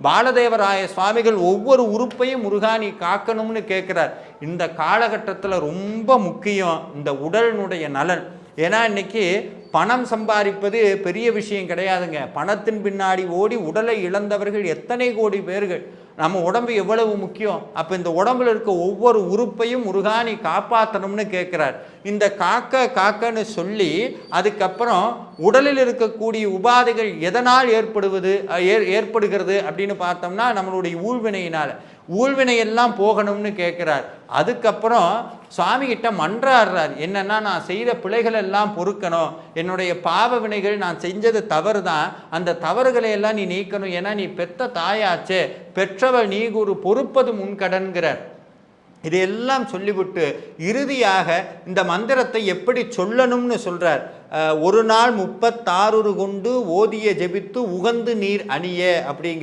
பாலதேவராய சுவாமிகள் ஒவ்வொரு உறுப்பையும் முருகா நீ காக்கணும்னு கேட்கிறார். இந்த காலகட்டத்தில் ரொம்ப முக்கியம் இந்த உடலினுடைய நலன். ஏன்னா இன்னைக்கு பணம் சம்பாதிப்பது பெரிய விஷயம் கிடையாதுங்க. பணத்தின் பின்னாடி ஓடி உடலை இழந்தவர்கள் எத்தனை கோடி பேர்கள். நம்ம உடம்பு எவ்வளவு முக்கியம். அப்போ இந்த உடம்புல இருக்க ஒவ்வொரு உறுப்பையும் முருகா நீ காப்பாற்றணும்னு கேட்குறார். இந்த காக்கன்னு சொல்லி அதுக்கப்புறம் உடலில் இருக்கக்கூடிய உபாதைகள் எதனால் ஏற்படுகிறது அப்படின்னு பார்த்தோம்னா நம்மளுடைய ஊழ்வினையினால். ஊழ்வினையெல்லாம் போகணும்னு கேட்குறார். அதுக்கப்புறம் சுவாமி கிட்ட மன்றாடுறார். என்னன்னா நான் செய்த பிழைகள் எல்லாம் பொறுக்கணும், என்னுடைய பாவ வினைகள் நான் செஞ்சது தவறு தான், அந்த தவறுகளை எல்லாம் நீ நீக்கணும். ஏன்னா நீ பெத்த தாயாச்சே, பெற்றவள் நீ குரு பொறுப்பது முன்கடன்கிறார். இதையெல்லாம் சொல்லிவிட்டு இறுதியாக இந்த மந்திரத்தை எப்படி சொல்லணும்னு சொல்றார். ஒரு நாள் 36 கொண்டு ஓதிய ஜெபித்து உகந்து நீர் அணிய அப்படிங்கிற